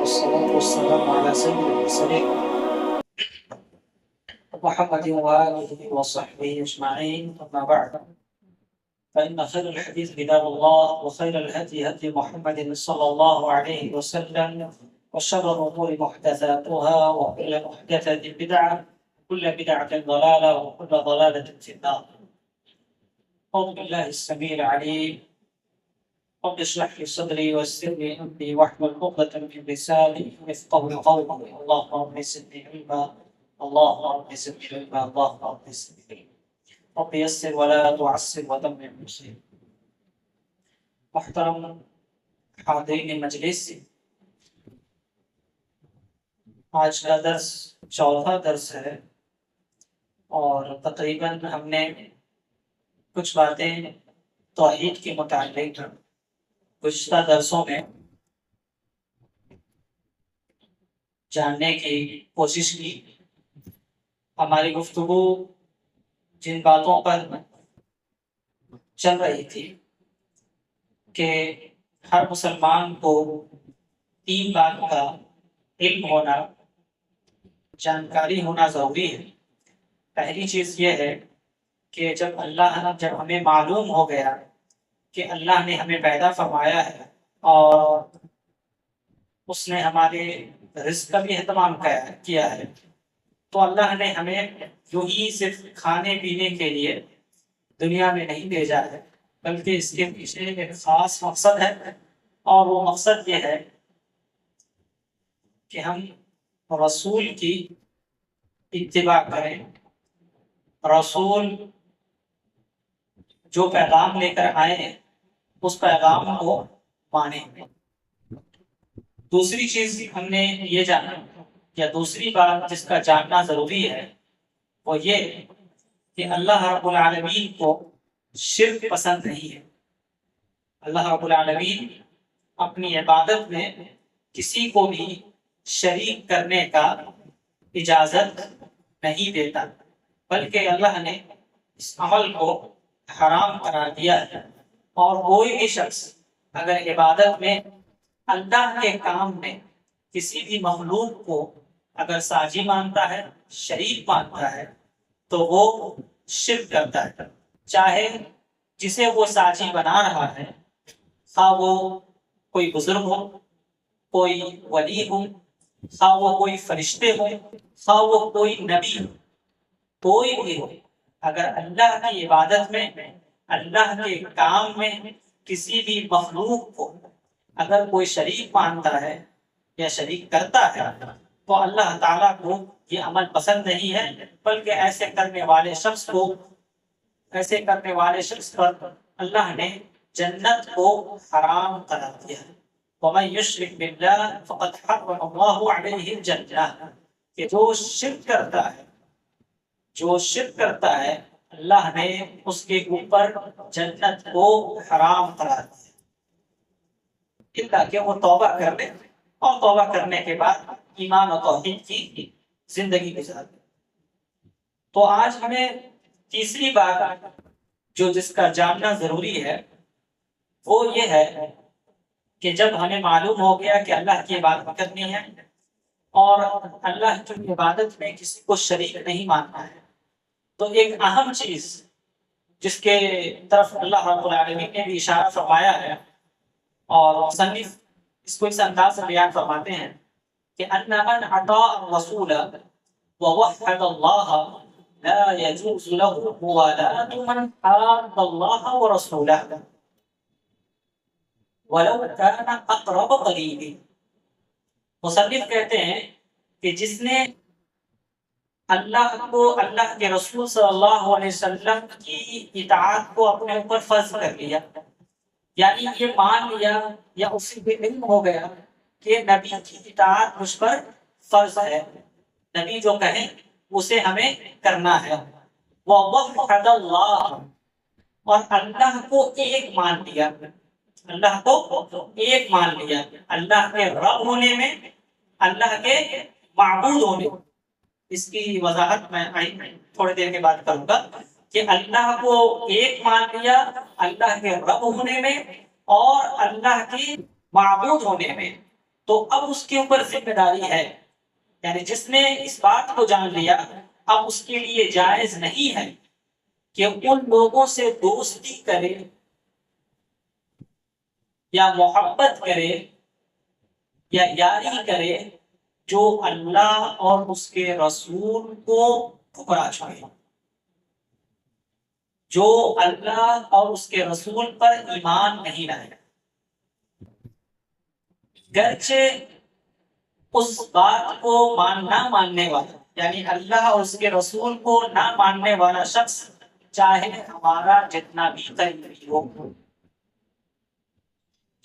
والصلاة والسلام على سيد المرسلين محمد وآله وصحبه أجمعين، أما بعد، فإن خير الحديث كتاب الله، وخير الهدي هدي محمد صلى الله عليه وسلم، وشر الأمور محدثاتها، وكل محدثة بدعة، وكل بدعة ضلالة، وكل ضلالة في النار. أعوذ بالله السميع العليم. رب اشرح لي صدري ويسر لي امري واحلل عقدة من لساني يفقهوا قولي. اللهم رب زدني علما، اللهم رب زدني علما، اللهم رب زدني علما. رب يسر ولا تعسر ودمر المسلم. محترم حاضرین مجلس، آج کا درس چوتھا درس ہے اور تقریباً ہم نے کچھ باتیں توحید کے متعلق گزشتہ درسوں میں جاننے کی کوشش کی. ہماری گفتگو جن باتوں پر چل رہی تھی کہ ہر مسلمان کو تین بات کا علم ہونا، جانکاری ہونا ضروری ہے. پہلی چیز یہ ہے کہ جب ہمیں معلوم ہو گیا کہ اللہ نے ہمیں پیدا فرمایا ہے اور اس نے ہمارے رزق کا بھی اہتمام کیا ہے، تو اللہ نے ہمیں یوں ہی صرف کھانے پینے کے لیے دنیا میں نہیں بھیجا ہے، بلکہ اس کے پیچھے ایک خاص مقصد ہے، اور وہ مقصد یہ ہے کہ ہم رسول کی اتباع کریں، رسول جو پیغام لے کر آئے ہیں اس پیغام کو مانیں. دوسری چیز ہم نے یہ جانا، یا دوسری بات جس کا جاننا ضروری ہے، وہ یہ کہ اللہ رب العالمین کو شرک پسند نہیں ہے. اللہ رب العالمین اپنی عبادت میں کسی کو بھی شریک کرنے کا اجازت نہیں دیتا، بلکہ اللہ نے اس عمل کو حرام قرار دیا ہے. اور کوئی بھی شخص اگر عبادت میں اللہ کے کام میں کسی بھی مخلوق کو اگر ساجی مانتا ہے، شریک مانتا ہے، تو وہ شرک کرتا ہے. چاہے جسے وہ ساجی بنا رہا ہے، خواہ وہ کوئی بزرگ ہو، کوئی ولی ہو، خواہ وہ کوئی فرشتے ہو، خواہ وہ کوئی نبی ہو، کوئی بھی ہو، اگر اللہ کی عبادت میں، اللہ کے کام میں کسی بھی مخلوق کو اگر کوئی شریک مانتا ہے یا شریک کرتا ہے، تو اللہ تعالیٰ کو یہ عمل پسند نہیں ہے، بلکہ ایسے کرنے والے شخص پر اللہ نے جنت کو حرام قرار دیا ہے. وَمَن يُشْرِكْ بِاللَّهِ فَقَدْ حَرَّمَ اللَّهُ عَلَيْهِ الْجَنَّةَ، کہ جو شرک کرتا ہے اللہ نے اس کے اوپر جنت کو حرام قرار دیا، اللہ کہ وہ توبہ کر لے اور توبہ کرنے کے بعد ایمان و توحید کی زندگی گزار لے. تو آج ہمیں تیسری بات جس کا جاننا ضروری ہے وہ یہ ہے کہ جب ہمیں معلوم ہو گیا کہ اللہ کی عبادت کرنی ہے اور اللہ کی عبادت میں کسی کو شریک نہیں ماننا ہے، تو ایک اہم چیز جس کے طرف اللہ رب العالمین نے بھی اشارہ فرمایا ہے، اور مصنف اس کو اس انداز سے بیان فرماتے ہیں کہ ان من اطاع الرسول ووحد اللہ لا يجوز له موالاة من حاد الله ورسوله ولو كان اقرب قریب. مصنف کہتے ہیں کہ جس نے اللہ کو، اللہ کے رسول صلی اللہ علیہ وسلم کی اطاعت کو اپنے اوپر فرض کر لیا، یعنی یہ مان لیا یا اسی پہ علم ہو گیا کہ نبی کی اطاعت مجھ پر فرض ہے، نبی جو کہیں اسے ہمیں کرنا ہے. وَوَحَّدَ اللَّهَ، اور اللہ کو ایک مان لیا، اللہ کو ایک مان لیا، اللہ کے رب ہونے میں، اللہ کے معبود ہونے میں. اس کی وضاحت میں تھوڑی دیر کے بعد کروں گا کہ اللہ کو ایک مان لیا اللہ کے رب ہونے میں اور اللہ کی معبود ہونے میں. تو اب اس کے اوپر ذمہ داری ہے، یعنی جس نے اس بات کو جان لیا اب اس کے لیے جائز نہیں ہے کہ ان لوگوں سے دوستی کرے یا محبت کرے یا یاری کرے جو اللہ اور اس کے رسول کو ٹھکرا چکے، جو اللہ اور اس کے رسول پر ایمان نہیں لائے، گرچہ اس بات کو نہ ماننے والا، یعنی اللہ اور اس کے رسول کو نہ ماننے والا شخص چاہے ہمارا جتنا بھی قریبی ہو،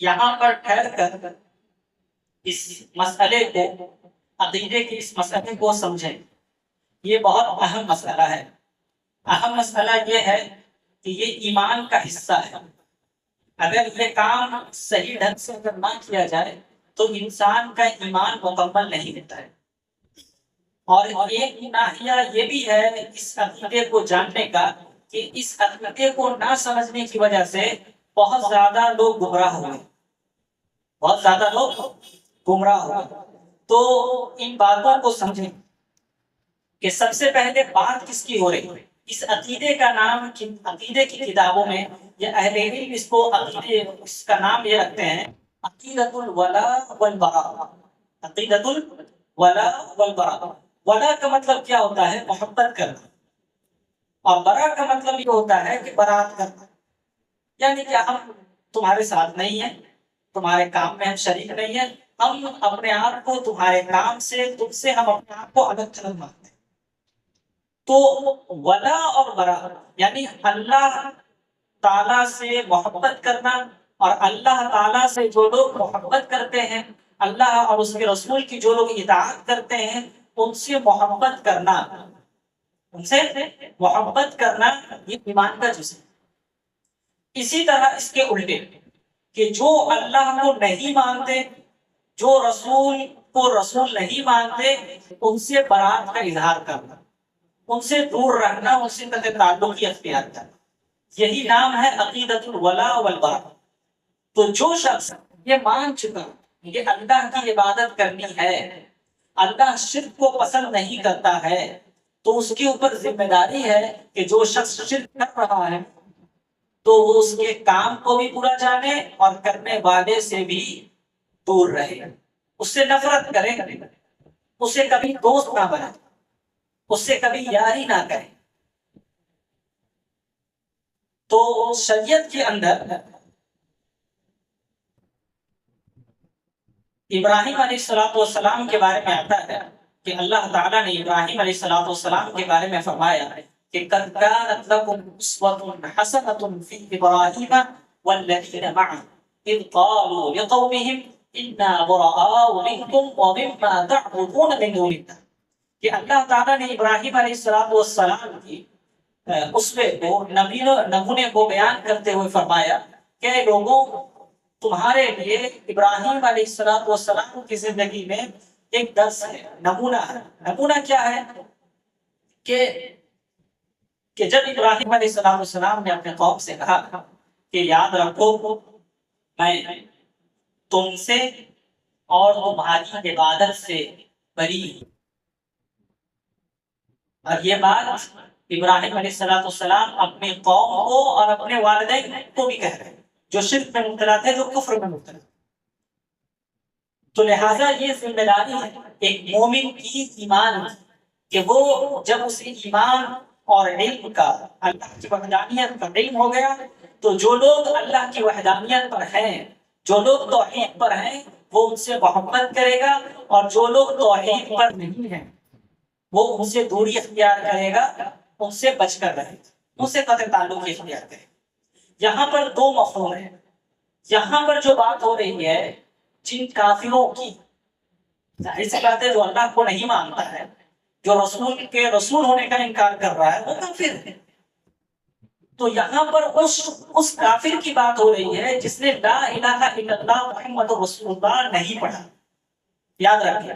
یہاں پر ٹھہر کر اس مسئلے کو، عقیدے کے اس مسئلے کو سمجھیں۔ یہ بہت اہم مسئلہ ہے۔ اہم مسئلہ یہ ہے کہ یہ ایمان کا حصہ ہے۔ اگر یہ کام صحیح ڈھنگ سے اگر نہ کیا جائے تو انسان کا ایمان مکمل نہیں ہوتا ہے۔ اور ایک ناحیہ یہ بھی ہے اس عقیدے کو جاننے کا کہ اس عقیدے کو نہ سمجھنے کی وجہ سے بہت زیادہ لوگ گمراہ ہوئے، بہت زیادہ لوگ گمراہ ہوئے۔ تو ان باتوں کو سمجھیں کہ سب سے پہلے بات کس کی ہو رہی ہے۔ اس عقیدے کا نام، عقیدے کی کتابوں میں یہ اہل علم اس کو عقیدے، اس کا نام یہ رکھتے ہیں عقیدۃ الولاء والبراء۔ عقیدۃ الولاء والبراء، ولا کا مطلب کیا ہوتا ہے؟ محبت کرنا، اور برا کا مطلب یہ ہوتا ہے کہ برات کرنا، یعنی کہ ہم تمہارے ساتھ نہیں ہیں، تمہارے کام میں ہم شریک نہیں ہیں، ہم اپنے آپ کو تمہارے کام سے، تم سے ہم اپنے آپ کو الگ تھلگ مانتے ہیں۔ تو ولا اور برا یعنی اللہ تعالیٰ سے محبت کرنا، اور اللہ تعالیٰ سے جو لوگ محبت کرتے ہیں، اللہ اور اس کے رسول کی جو لوگ اطاعت کرتے ہیں، ان سے محبت کرنا، ان سے محبت کرنا یہ ایمان کا جزء ہے۔ اسی طرح اس کے الٹے کہ جو اللہ کو نہیں مانتے، جو رسول کو رسول نہیں مانتے، ان سے برات کا اظہار کرنا، ان سے دور رہنا، ان سے قطع تعلق کی اختیار کرنا، یہی نام ہے عقیدۃ الولاء والبراء۔ تو جو شخص یہ مان چکا کہ اللہ کی عبادت کرنی ہے، اللہ شرک کو پسند نہیں کرتا ہے، تو اس کے اوپر ذمہ داری ہے کہ جو شخص شرک کر رہا ہے تو وہ اس کے کام کو بھی برا جانے اور کرنے والے سے بھی دور رہے، اس سے نفرت کرے، اسے کبھی دوست نہ بنائے، اس سے کبھی یاری نہ کرے۔ تو شریعت کے اندر ابراہیم علیہ السلام کے بارے میں آتا ہے کہ اللہ تعالیٰ نے ابراہیم علیہ السلام کے بارے میں فرمایا کہ قد كانت لكم أسوة حسنة في إبراهيم والذين معه إذ قالوا لقومهم إنا براء منكم ومما تعبدون من دون الله، کہ اللہ تعالیٰ نے ابراہیم علیہ السلام کی اسوے کو، نمونے کو بیان کرتے ہوئے فرمایا کہ لوگوں، تمہارے لیے ابراہیم علیہ السلام کی زندگی میں ایک درس ہے، نمونہ ہے۔ نمونہ کیا ہے؟ کہ جب ابراہیم علیہ السلام نے اپنے قوم سے کہا کہ یاد رکھو میں تم سے اور تمہاری عبادت سے بری ہوں، اور یہ بات ابراہیم علیہ السلام اپنی قوم کو اور اپنے والدین کو بھی کہہ رہے ہیں جو شرک میں مبتلا تھے، جو کفر میں مبتلا تھے۔ تو لہٰذا یہ ذمہ داری ہے ایک مومن کی ایمان کہ وہ جب اسے ایمان اور علم کا، اللہ کی وحدانیت کا علم ہو گیا، تو جو لوگ اللہ کی وحدانیت پر ہیں، جو لوگ توحید پر ہیں، وہ ان سے محبت کرے گا، اور جو لوگ توحید پر نہیں ہیں وہ ان سے دوری اختیار کرے گا، ان سے بچ کر رہے گا، ان سے قطع تعلق اختیار کرے گا۔ یہاں پر دو مفہوم ہیں۔ یہاں پر جو بات ہو رہی ہے جن کافروں کی، ظاہر سی بات ہے جو اللہ کو نہیں مانتا ہے، جو رسول کے رسول ہونے کا انکار کر رہا ہے، وہ کافر ہے۔ تو یہاں پر اس کافر کی بات ہو رہی ہے جس نے لا الہ الا اللہ محمد رسول اللہ نہیں پڑھا، یاد رکھیے۔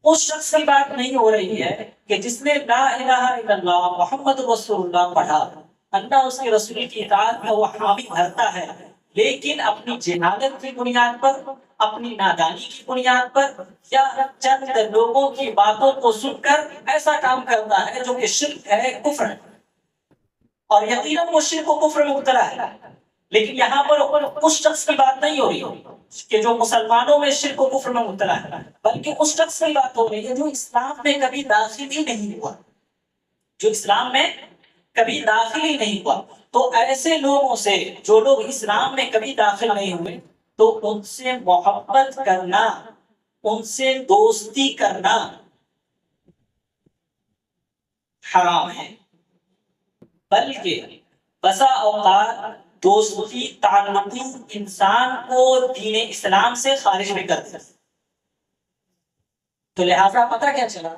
اس شخص کی بات نہیں ہو رہی ہے کہ جس نے لا الہ الا اللہ محمد رسول اللہ پڑھا، اللہ اس کے رسول کی اطاعت میں وہ حامی بھرتا ہے، لیکن اپنی جہالت کی بنیاد پر، اپنی نادانی کی بنیاد پر، یا چند لوگوں کی باتوں کو سن کر ایسا کام کرتا ہے جو کہ شرک ہے، کفر ہے، اور یقیناً وہ شرک و کفر میں مبتلا ہے۔ لیکن یہاں پر اس شخص کی بات نہیں ہو رہی کہ جو مسلمانوں میں شرک و کفر میں مبتلا ہے، بلکہ اس شخص کی بات ہو رہی ہے جو اسلام میں کبھی داخل ہی نہیں ہوا، جو اسلام میں کبھی داخل ہی نہیں ہوا۔ تو ایسے لوگوں سے، جو لوگ اسلام میں کبھی داخل نہیں ہوئے، تو ان سے محبت کرنا، ان سے دوستی کرنا حرام ہے۔ بلکہ بسا اوقات دوستی تعلقی انسان کو دین اسلام سے خارج بھی کر دیتا ہے۔ تو لہذا پتہ کیا چلا؟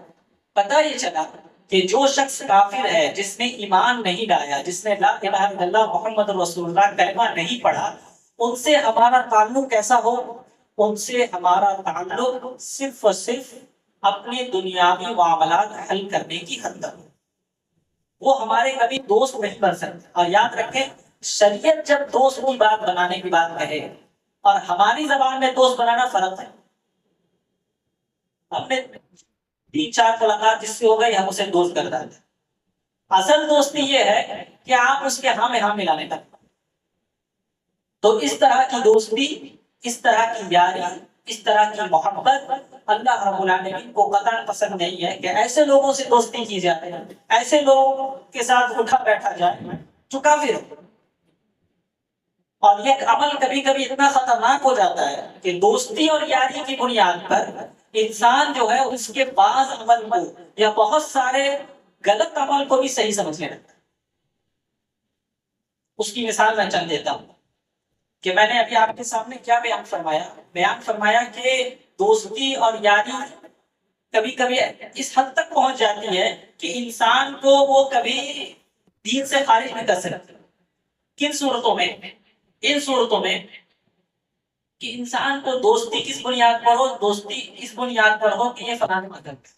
پتہ یہ چلا کہ جو شخص کافر ہے، جس نے ایمان نہیں لایا، جس نے لا الہ الا اللہ محمد رسول اللہ کلمہ نہیں پڑھا، ان سے ہمارا تعلق کیسا ہو؟ ان سے ہمارا تعلق صرف اور صرف اپنے دنیاوی معاملات حل کرنے کی حد تک ہو۔ وہ ہمارے کبھی دوست نہیں بن سکتے۔ اور یاد رکھیں، شریعت جب دوست کی بات بنانے کی بات کہے اور ہماری زبان میں دوست بنانا فرق ہے۔ ہم نے 3-4 ملاقات جس سے ہو گئی، ہم اسے دوست کر دیتے ہیں۔ اصل دوستی یہ ہے کہ آپ اس کے ہاں میں ہاں ملانے تک۔ تو اس طرح کی دوستی، اس طرح کی یاری، اس طرح کی محبت اللہ رب العالمین کو قطعاً پسند نہیں ہے کہ ایسے لوگوں سے دوستی کی جائے، ایسے لوگوں کے ساتھ اٹھا بیٹھا جائے جو کافر ہو۔ اور یہ عمل کبھی کبھی اتنا خطرناک ہو جاتا ہے کہ دوستی اور یاری کی بنیاد پر انسان جو ہے اس کے بعض عمل کو یا بہت سارے غلط عمل کو بھی صحیح سمجھنے لگتا ہے۔ اس کی مثال میں چند دیتا ہوں کہ میں نے ابھی آپ کے سامنے کیا بیان فرمایا کہ دوستی اور یاری کبھی کبھی اس حد تک پہنچ جاتی ہے کہ انسان کو وہ کبھی دین سے خارج نہیں کر سکتی۔ کن صورتوں میں؟ ان صورتوں میں کہ انسان کو دوستی کس بنیاد پر ہو؟ دوستی اس بنیاد پر ہو کہ یہ فلاں مذہب ہے۔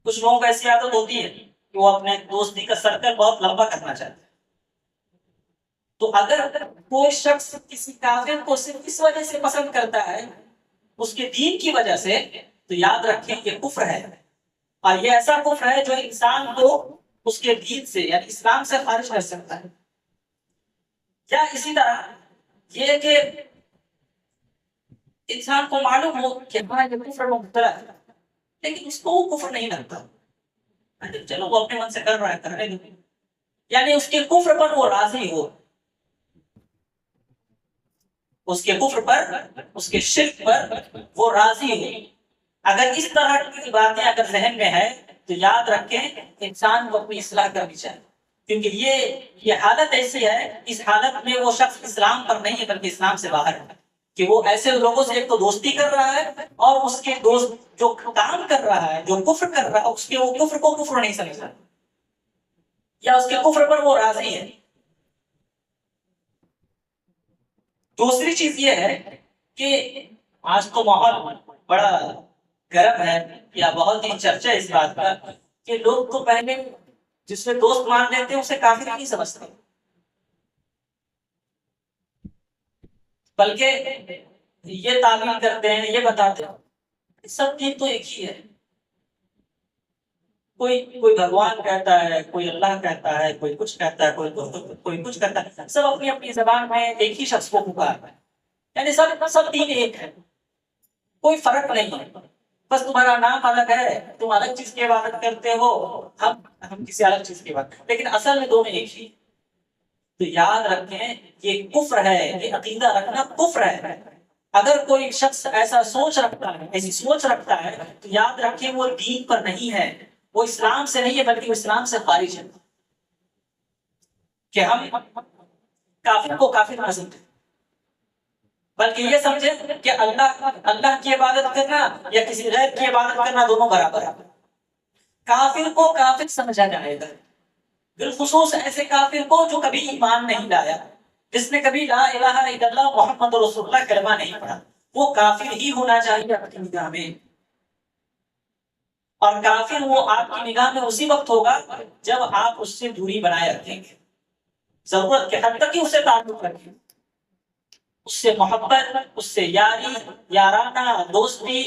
کچھ لوگوں کو ایسی عادت ہوتی ہے کہ وہ اپنے دوستی کا سرکل بہت لمبا کرنا چاہتے ہیں۔ تو اگر کوئی شخص کسی کافر کو صرف اس وجہ سے پسند کرتا ہے، اس کے دین کی وجہ سے، تو یاد رکھیں یہ کفر ہے۔ اور یہ ایسا کفر ہے جو انسان کو اس کے دین سے یعنی اسلام سے خارج کر سکتا ہے۔ یا اسی طرح یہ کہ انسان کو معلوم ہو کہ ہاں یہ کفر میں مبتلا ہے، لیکن اس کو وہ کفر نہیں لگتا، چلو وہ اپنے من سے کر رہا ہے، کرنے دو، یعنی اس کے کفر پر وہ راضی ہو، اس کے کفر پر، اس کے شرک پر وہ راضی ہو۔ اگر اس طرح کی باتیں اگر ذہن میں ہے تو یاد رکھیں انسان کو اپنی اصلاح کرنی چاہیے، کیونکہ یہ حالت ایسی ہے، اس حالت میں وہ شخص اسلام پر نہیں ہے بلکہ اسلام سے باہر ہے، کہ وہ ایسے لوگوں سے ایک تو دوستی کر رہا ہے اور اس کے دوست جو کام کر رہا ہے، جو کفر کر رہا ہے، اس کے وہ کفر کو کفر نہیں سمجھ رہا، یا اس کے کفر پر وہ راضی ہے۔ دوسری چیز یہ ہے کہ آج تو ماحول بڑا گرم ہے، یا بہت ہی چرچا اس بات کا کہ لوگ تو پہلے جس میں دوست مان لیتے ہیں اسے کافر نہیں سمجھتے، بلکہ یہ تعمیل کرتے ہیں، یہ بتاتے ہیں سب دین تو ایک ہی ہے۔ کوئی بھگوان کہتا ہے، کوئی اللہ کہتا ہے، کوئی کچھ کہتا ہے، کوئی کچھ کہتا ہے، سب اپنی اپنی زبان میں ایک ہی شخص کو پکارتا ہے، یعنی سب دین ایک ہے، کوئی فرق نہیں ہے، بس تمہارا نام الگ ہے، تم الگ چیز کی عبادت کرتے ہو، ہم کسی الگ چیز کی بات، لیکن اصل میں دونوں ایک ہی۔ تو یاد رکھیں یہ کفر ہے، یہ عقیدہ رکھنا کفر ہے۔ اگر کوئی شخص ایسا سوچ رکھتا ہے، ایسی سوچ رکھتا ہے، تو یاد رکھیں وہ دین پر نہیں ہے، وہ اسلام سے نہیں ہے بلکہ وہ اسلام سے خارج ہے۔ کہ ہم کافر کو کافر نہ سمجھیں، بلکہ یہ سمجھیں کہ اللہ کی عبادت کرنا یا کسی غیر کی عبادت کرنا دونوں برابر ہے۔ کافر کو کافر سمجھا جائے گا، بالخصوص ایسے کافر کو جو کبھی ایمان نہیں لایا، جس نے کبھی لا الہ الا اللہ محمد رسول اللہ کلمہ نہیں پڑھا، وہ کافر ہی ہونا چاہیے اپنی نگاہ میں۔ اور کافر وہ آپ کی نگاہ میں اسی وقت ہوگا جب آپ اس سے دوری بنائے رکھیں گے، ضرورت کے حد تک ہی اس سے تعلق رکھیں، اس سے محبت، اس سے یاری، یارانہ دوستی،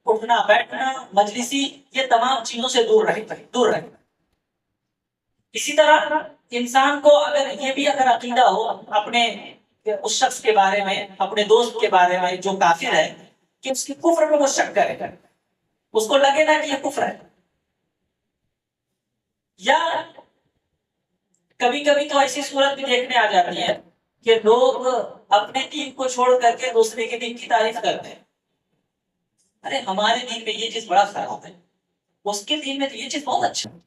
اٹھنا بیٹھنا، مجلسی، یہ تمام چیزوں سے دور رہے، دور رہے۔ اسی طرح انسان کو اگر یہ بھی اگر عقیدہ ہو اپنے اس شخص کے بارے میں، اپنے دوست کے بارے میں جو کافر ہے، کہ اس کی کفر میں وہ شک کرے، اس کو لگے نا کہ یہ کفر ہے۔ یا کبھی کبھی تو ایسی صورت بھی دیکھنے آ جاتی ہے کہ لوگ اپنے دین کو چھوڑ کر کے دوسرے کے دین کی تعریف کرتے ہیں۔ ارے ہمارے دین میں یہ چیز بڑا خراب ہے، اس کے دین میں تو یہ چیز بہت اچھا ہے،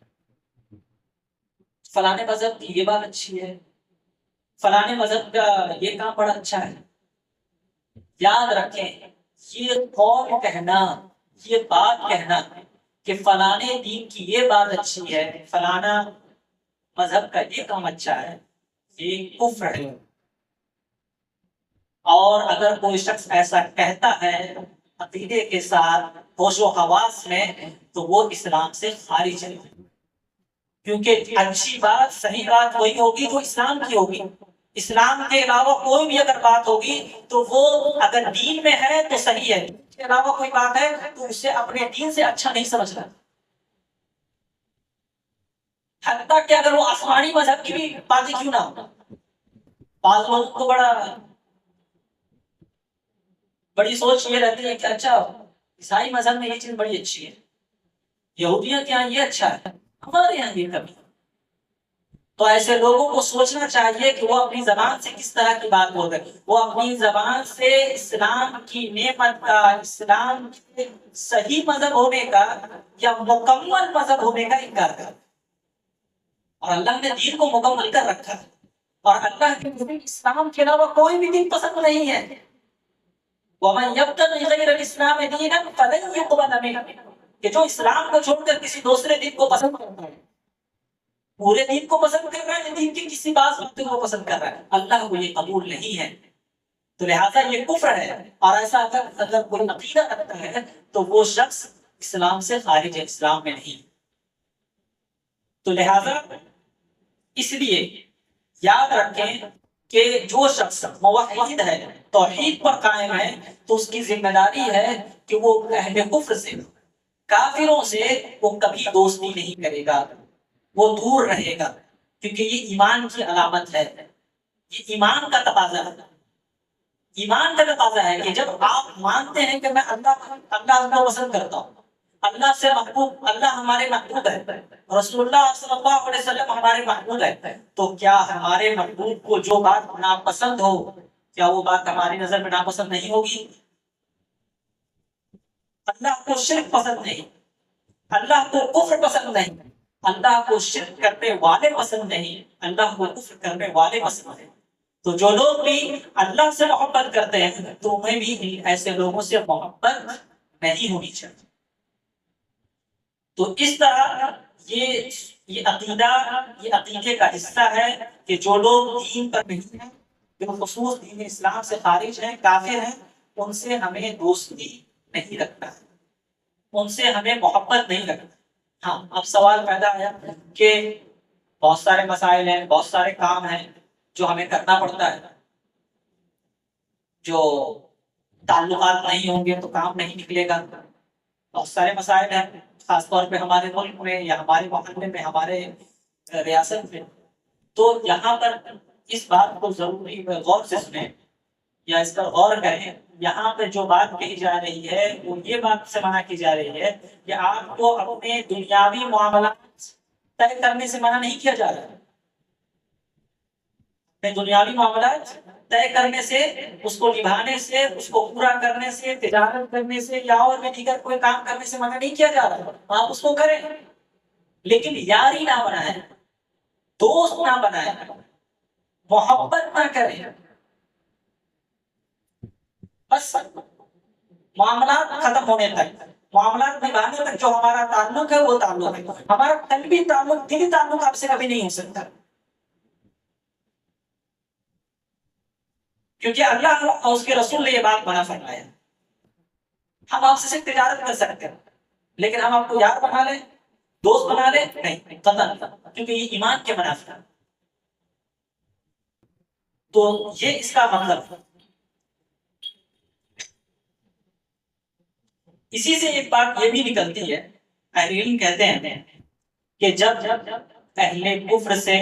فلانے مذہب کی یہ بات اچھی ہے، فلانے مذہب کا یہ کام بڑا اچھا ہے۔ یاد رکھیں، یہ قول کہنا، یہ بات کہنا کہ فلانے دین کی یہ بات اچھی ہے، فلانا مذہب کا یہ کام اچھا ہے، یہ کفر ہے۔ اور اگر کوئی شخص ایسا کہتا ہے عقیدے کے ساتھ، ہوش و حواس میں، تو وہ اسلام سے خارج ہے، کیونکہ اچھی بات، صحیح بات وہی ہوگی جو اسلام کی ہوگی۔ اسلام کے علاوہ کوئی بھی اگر بات ہوگی تو وہ اگر دین میں ہے تو صحیح ہے، اس کے علاوہ کوئی بات ہے تو اسے اپنے دین سے اچھا نہیں سمجھنا، حتیٰ کہ اگر وہ آسمانی مذہب کی بھی باتیں کیوں نہ ہو۔ بعض لوگوں کو بڑی سوچ یہ رہتی ہے کہ اچھا عیسائی مذہب میں یہ چیز بڑی اچھی ہے، یہودیت یہاں یہ اچھا ہے، ہمارے یہاں یہ کمی۔ تو ایسے لوگوں کو سوچنا چاہیے کہ وہ اپنی زبان سے کس طرح کی بات بول رہے، وہ اپنی زبان سے اسلام کی نعمت کا، اسلام کے صحیح مذہب ہونے کا یا مکمل مذہب ہونے کا انکار کر۔ اور اللہ نے دین کو مکمل کر رکھا ہے، اور اللہ کے نبی اسلام کے علاوہ کوئی بھی دین پسند نہیں ہے۔ وَمَن يَبْتَغِ غَيْرَ الْإِسْلَامِ دِينًا فَلَن يُقْبَلَ مِنْهُ، کہ جو اسلام کو چھوڑ کر کسی دوسرے دین کو پسند کرتا ہے، پورے دین کو پسند کر رہا ہے، دین کی کسی بعض باتوں کو پسند کر رہا ہے، اللہ کو یہ قبول نہیں ہے، تو لہٰذا یہ کفر ہے۔ اور ایسا اگر کوئی عقیدہ رکھتا ہے تو وہ شخص اسلام سے خارج ہے، اسلام میں نہیں۔ تو لہٰذا اس لیے یاد رکھیں کہ جو شخص موحد ہے، توحید پر قائم ہے، تو اس کی ذمہ داری ہے کہ وہ اہل کفر سے، کافروں سے وہ کبھی دوستی نہیں کرے گا، وہ دور رہے گا، کیونکہ یہ ایمان کی علامت ہے، یہ ایمان کا تقاضا ہے۔ ایمان کا تقاضا ہے کہ جب آپ مانتے ہیں کہ میں اللہ کو پسند کرتا ہوں، اللہ سے محبوب، اللہ ہمارے محبوب ہے، رسول اللہ صلی اللہ علیہ وسلم ہمارے محبوب ہے، تو کیا ہمارے محبوب کو جو بات ناپسند ہو، کیا وہ بات ہماری نظر میں ناپسند نہیں ہوگی؟ اللہ کو شرک پسند نہیں، اللہ کو کفر پسند نہیں، اللہ کو شرک کرنے والے پسند نہیں، اللہ کو کفر کرنے والے پسند ہیں۔ تو جو لوگ بھی اللہ سے محبت کرتے ہیں تو انہیں بھی ایسے لوگوں سے محبت نہیں ہونی چاہیے۔ تو اس طرح یہ عقیدہ، یہ عقیدے کا حصہ ہے کہ جو لوگ دین پر نہیں ہیں، جو خصوص دین اسلام سے خارج ہیں، کافر ہیں، ان سے ہمیں دوستی نہیں رکھنا ہے، ان سے ہمیں محبت نہیں رکھنا۔ ہاں، اب سوال پیدا آیا کہ بہت سارے مسائل ہیں، بہت سارے کام ہیں جو ہمیں کرنا پڑتا ہے، جو تعلقات نہیں ہوں گے تو کام نہیں نکلے گا، بہت سارے مسائل ہیں، خاص طور پہ ہمارے ملک میں یا ہمارے محلے میں، ہمارے ریاست میں۔ تو یہاں پر اس بات کو ضروری غور سے سنیں یا اس پر غور کریں۔ یہاں پہ جو بات کہی جا رہی ہے وہ یہ بات سے منع کی جا رہی ہے کہ آپ کو اپنے دنیاوی معاملات طے کرنے سے منع نہیں کیا جا رہا ہے، اپنے دنیاوی معاملات طے کرنے سے، اس کو نبھانے سے، اس کو پورا کرنے سے، تجارت کرنے سے یا اور بھی دیگر کوئی کام کرنے سے منع نہیں کیا جا رہا ہے، آپ اس کو کریں، لیکن یاری نہ بنائیں، دوست نہ بنائیں، محبت نہ کریں، بس معاملات ختم ہونے تک، معاملات نبھانے تک جو ہمارا تعلق ہے وہ تعلق ہے، ہمارا قلبی تعلق، دلی تعلق آپ سے کبھی نہیں ہو سکتا، کیونکہ اللہ اور اس کے رسول نے یہ بات منع فرمایا۔ ہم آپ سے صرف تجارت کر سکتے ہیں، لیکن ہم آپ کو یار بنا لیں، دوست بنا لیں، نہیں، قطعاً، کیونکہ یہ ایمان کے منافع ہے۔ تو یہ اس کا مطلب ہے۔ اسی سے ایک بات یہ بھی نکلتی ہے، اہل علم کہتے ہیں کہ جب اہل کفر سے،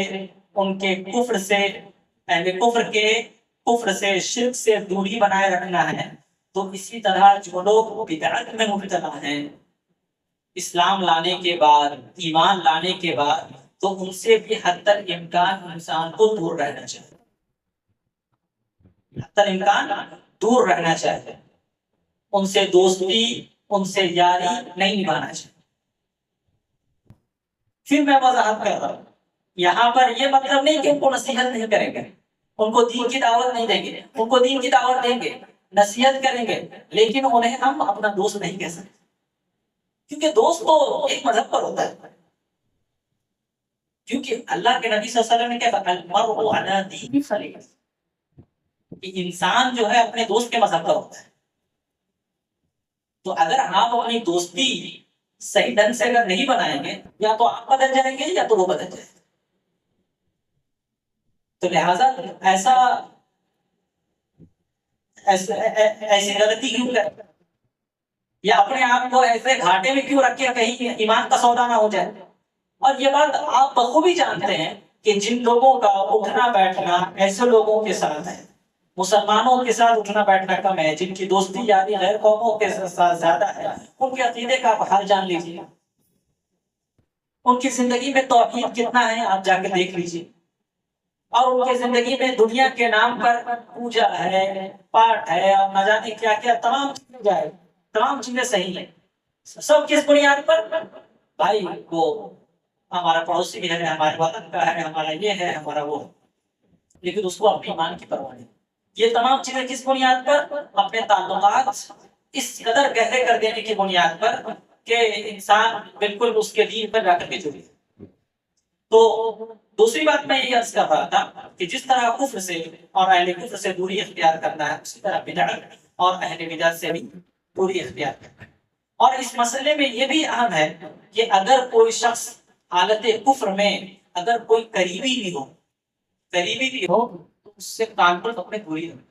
ان کے کفر سے، اہل کفر کے کفر سے، شرک سے دوری بنائے رکھنا ہے، تو اسی طرح جو لوگ بدعت میں مبتلا ہیں، اسلام لانے کے بعد، ایمان لانے کے بعد، تو ان سے بھی حتی الامکان انسان کو دور رہنا چاہیے، حتی الامکان دور رہنا چاہیے، ان سے دوستی، ان سے یاری نہیں نبھانا چاہیے۔ پھر میں وضاحت کر رہا ہوں، یہاں پر یہ مطلب نہیں کہ ان کو نصیحت نہیں کریں گے، ان کو دین کی دعوت نہیں دیں گے، ان کو دین کی دعوت دیں گے، نصیحت کریں گے، لیکن انہیں ہم اپنا دوست نہیں کہہ سکتے، کیونکہ دوست تو ایک مذہب پر ہوتا ہے، کیونکہ اللہ کے نبی صلی اللہ علیہ وسلم نے کہا المرء علی دین خلیلہ، کہ انسان جو ہے اپنے دوست کے مذہب پر ہوتا ہے۔ تو اگر آپ اپنی دوستی صحیح ڈھنگ سے اگر نہیں بنائیں گے، یا تو آپ بدل جائیں گے یا تو وہ بدل جائیں گے۔ تو لہذا ایسی غلطی کیوں کریں، یا اپنے آپ کو ایسے گھاٹے میں کیوں رکھے کہیں ایمان کا سودا نہ ہو جائے۔ اور یہ بات آپ بخوبی جانتے ہیں کہ جن لوگوں کا اٹھنا بیٹھنا ایسے لوگوں کے ساتھ ہے، مسلمانوں کے ساتھ اٹھنا بیٹھنا کم ہے، جن کی دوستی یاری غیر قوموں کے ساتھ زیادہ ہے، ان کے عقیدے کا حال جان لیجیے، ان کی زندگی میں توحید کتنا ہے آپ جا کے دیکھ لیجیے، اور ان کی زندگی میں دنیا کے نام پر پوجا ہے، پاٹ ہے، اور نہ جانے کیا کیا تمام چیزیں جائے، تمام چیزیں صحیح ہیں، سب کس بنیاد پر؟ بھائی وہ ہمارا پڑوسی ہے، ہمارے وطن کا ہے، ہمارا یہ ہے، ہمارا وہ ہے، لیکن اس کو اپنے ایمان کی پرواہ نہیں۔ یہ تمام چیزیں کس بنیاد پر؟ اپنے تعلقات اس قدر گہرے کر دینے کی بنیاد پر کہ انسان بالکل اس کے دین پر جا کر کے جڑے۔ تو دوسری بات میں یہ عرض کر رہا تھا کہ جس طرح کفر سے اور اہل کفر سے دوری اختیار کرنا ہے، اسی طرح بدعت اور اہل بدعت سے بھی دوری اختیار کرنا ہے۔ اور اس مسئلے میں یہ بھی اہم ہے کہ اگر کوئی شخص حالت کفر میں اگر کوئی قریبی بھی ہو تو اس سے تعلق اپنے دوری رکھو۔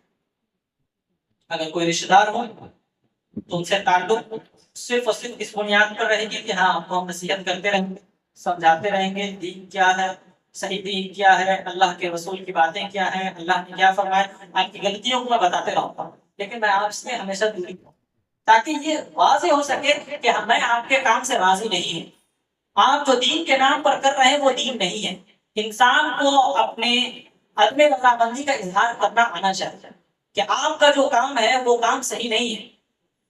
اگر کوئی رشتہ دار ہو تو ان سے تعلق صرف اور صرف اس بنیاد پر رہے گی کہ ہاں آپ کو ہم نصیحت کرتے رہیں گے، سمجھاتے رہیں گے دین کیا ہے، صحیح دین کیا ہے، اللہ کے رسول کی باتیں کیا ہیں، اللہ نے کیا فرمایا، آپ کی غلطیوں کو میں بتاتے رہوں گا، لیکن میں آپ سے ہمیشہ دوری کروں، تاکہ یہ واضح ہو سکے کہ میں آپ کے کام سے راضی نہیں ہوں، آپ جو دین کے نام پر کر رہے ہیں وہ دین نہیں ہے۔ انسان کو اپنے عدم رضامندی کا اظہار کرنا آنا چاہیے کہ آپ کا جو کام ہے وہ کام صحیح نہیں ہے۔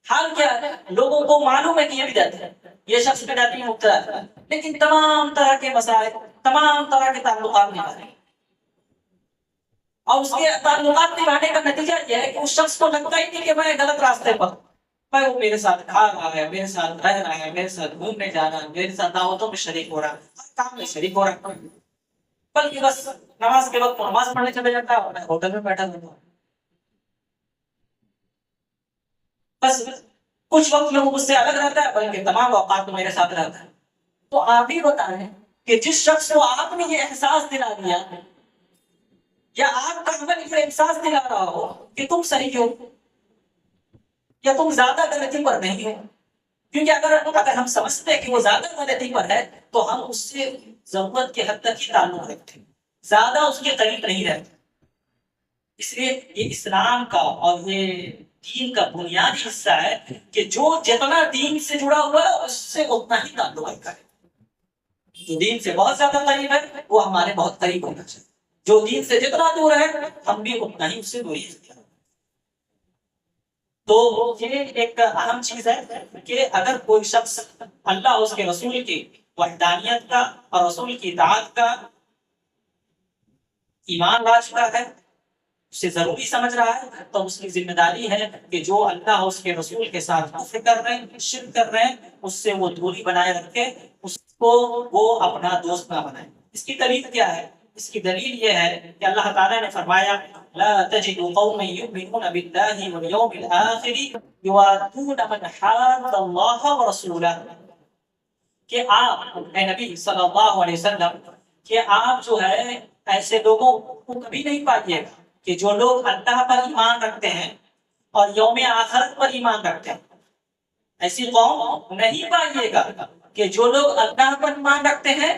حال کیا ہے، لوگوں کو معلوم ہے کہ یہ بدعت ہے، یہ شخص بدعت میں مبتلا ہے، لیکن تمام طرح کے مسائل، تمام طرح کے تعلقات نبھا رہے ہیں، اور اس کے تعلقات نبھانے کا نتیجہ یہ ہے کہ اس شخص کو لگتا ہی نہیں کہ میں غلط راستے پر، میں وہ میرے ساتھ کھا رہا ہے، میرے ساتھ رہ رہا ہے، میرے ساتھ گھومنے جا رہا ہے، میرے ساتھ دعوتوں میں شریک ہو رہا ہے، ہر کام میں شریک ہو رہا ہے، بلکہ بس نماز کے وقت نماز پڑھنے چلے جاتا ہے اور میں ہوٹل میں بیٹھا رہتا ہوں، بس کچھ وقت میں وہ مجھ سے الگ رہتا ہے، بلکہ تمام اوقات میں میرے ساتھ رہتا ہے۔ تو آپ ہی بتائیں کہ جس شخص کو آپ نے یہ احساس دلا دیا، یا آپ کا عمل یہ احساس دلا رہا ہو کہ تم صحیح ہو یا تم زیادہ غلطی پر نہیں ہو، کیونکہ اگر ہم سمجھتے ہیں کہ وہ زیادہ غلطی پر ہے تو ہم اس سے ضرورت کے حد تک ہی تعلق رکھتے ہیں، زیادہ اس کے قریب نہیں رہتے۔ اس لیے یہ اسلام کا اور یہ دین کا بنیادی حصہ ہے کہ جو جتنا دین سے جڑا ہوا ہے اس سے اتنا ہی تعلق رکھتا ہے۔ جو دین سے بہت زیادہ قریب ہے وہ ہمارے بہت قریب ہونا چاہیے، جو دین سے جتنا دور ہے ہم بھی اتنا ہی اس سے دوری اختیار۔ تو یہ ایک اہم چیز ہے کہ اگر کوئی شخص اللہ اور اس کے رسول کی وحدانیت کا اور رسول کی اطاعت کا ایمان لا چکا ہے، اسے ضروری سمجھ رہا ہے، تو اس کی ذمہ داری ہے کہ جو اللہ اور اس کے رسول کے ساتھ کفر کر رہے ہیں، شرک کر رہے ہیں، اس سے وہ دوری بنائے رکھے، اس کو وہ اپنا دوست نہ بنائے۔ اس کی دلیل کیا ہے؟ اس کی دلیل یہ ہے کہ اللہ تعالیٰ نے فرمایا لا تجد قوما يؤمنون بالله واليوم الآخر يوادون من حاد الله ورسوله، کہ آپ اے نبی صلی اللہ علیہ وسلم کہ آپ جو ہے ایسے لوگوں کو کبھی نہیں پائیے گا کہ جو لوگ اللہ پر ایمان رکھتے ہیں اور یوم آخرت پر ایمان رکھتے ہیں، ایسی قوم نہیں پائیے گا کہ جو لوگ اللہ پر ایمان رکھتے ہیں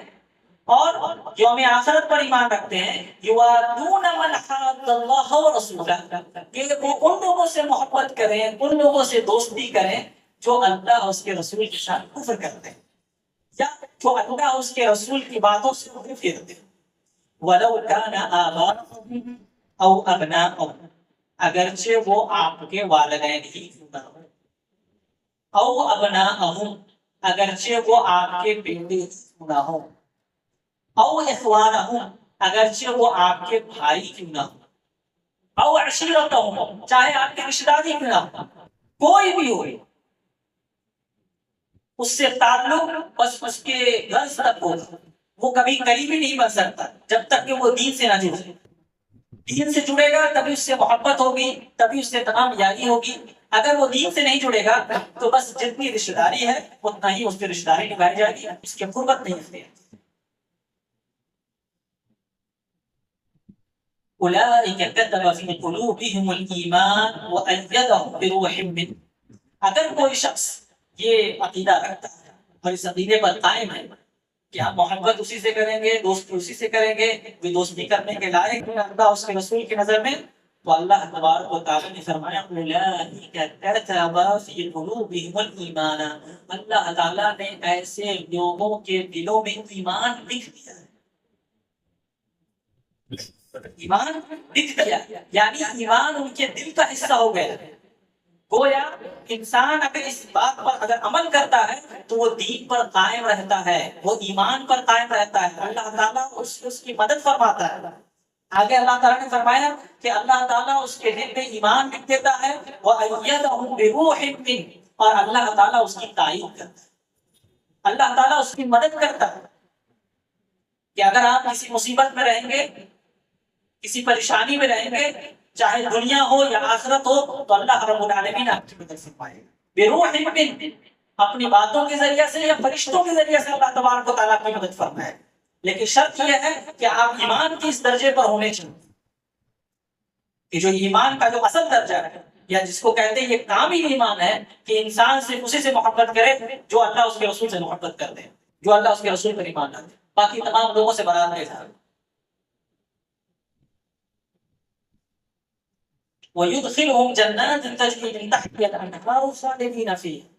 اور یوم آخرت پر ایمان رکھتے ہیں، یوادون من حاد اللہ ورسولہ، کہ وہ ان لوگوں سے محبت کریں، ان لوگوں سے دوستی کریں جو اللہ اور اس کے رسول کے ساتھ کفر کرتے ہیں، یا جو اللہ اور اس کے رسول کی باتوں سے منہ پھیرتے ہیں۔ وَلَوْ كَانَ آبَاؤُهُمْ أَوْ أَبْنَاؤُهُمْ، اگرچہ وہ آپ کے والدین ہی کیوں نہ ہوں، او ابناءہم، اگرچہ وہ آپ کے بیٹے کیوں نہ ہوں، او اخوانہم، اگرچہ وہ آپ کے بھائی کیوں نہ ہوں، او عشیرتہم، چاہے آپ کے رشتہ دار کیوں نہ ہوں، کوئی بھی ہو، اس سے تعلق بس اس کے گھر تک ہوگا، وہ کبھی قریبی نہیں بن سکتا جب تک کہ وہ دین سے نہ جڑے۔ دین سے جڑے گا تبھی اس سے محبت ہوگی، تبھی اس سے تمام یاری ہوگی۔ اگر وہ دین سے نہیں جڑے گا تو بس جتنی رشتہ داری ہے اتنا ہی اس کی رشتہ داری نبھائی جائے گی، اس کی قربت نہیں ہوتی۔ اولئک کتب فی قلوبہم الایمان وأیدہم بروح منہ، اگر کوئی شخص یہ عقیدہ رکھتا ہے اور اس عقیدے پر قائم ہے کہ ہم محبت اسی سے کریں گے، دوستی اسی سے کریں گے، وہ دوستی کرنے کے لائق ہے اللہ اس کے رسول کی نظر میں، تو اللہ تبارک و تعالی نے فرمایا اولئک کتب فی قلوبہم الایمان، اللہ تعالی نے ایسے لوگوں کے دلوں میں ایمان لکھ دیا ہے۔ ایمان لکھ دیا یعنی ایمان ان کے دل کا حصہ ہو گیا۔ گویا انسان اگر اس بات پر اگر عمل کرتا ہے تو وہ دین پر قائم رہتا ہے، وہ ایمان پر قائم رہتا ہے، اللہ تعالیٰ اس کی مدد فرماتا ہے۔ آگے اللہ تعالیٰ نے فرمایا کہ اللہ تعالیٰ اس کے دل میں ایمان لکھ دیتا ہے، وَأَيَّدَهُ بِرُوحٍ مِّنْهُ، اور اللہ تعالیٰ اس کی تائید کرتا ہے، اللہ تعالیٰ اس کی مدد کرتا ہے کہ اگر آپ کسی مصیبت میں رہیں گے، کسی پریشانی میں رہیں گے، چاہے دنیا ہو یا آخرت ہو، تو اللہ رب العالمین آپ کی مدد فرمائے گا بروح من، اپنی باتوں کے ذریعے سے یا فرشتوں کے ذریعے سے اللہ تبارک و تعالیٰ کی مدد فرمائے گا۔ لیکن شرط یہ ہے کہ آپ ایمان کی اس درجے پر ہونے چاہیے کہ جو ایمان کا جو اصل درجہ ہے یا جس کو کہتے ہیں یہ کامل ایمان ہے کہ انسان صرف اسی سے محبت کرے جو اللہ اس کے رسول سے محبت کرتے ہیں، جو اللہ اس کے رسول پر ایمان لاتے ہیں، باقی تمام لوگوں سے برات نہیں تھا۔ وَيُدْخِلُهُمْ جَنَّاتٍ تَجْرِي مِن تَحْتِهَا الْأَنْهَارُ خَالِدِينَ فِيهَا،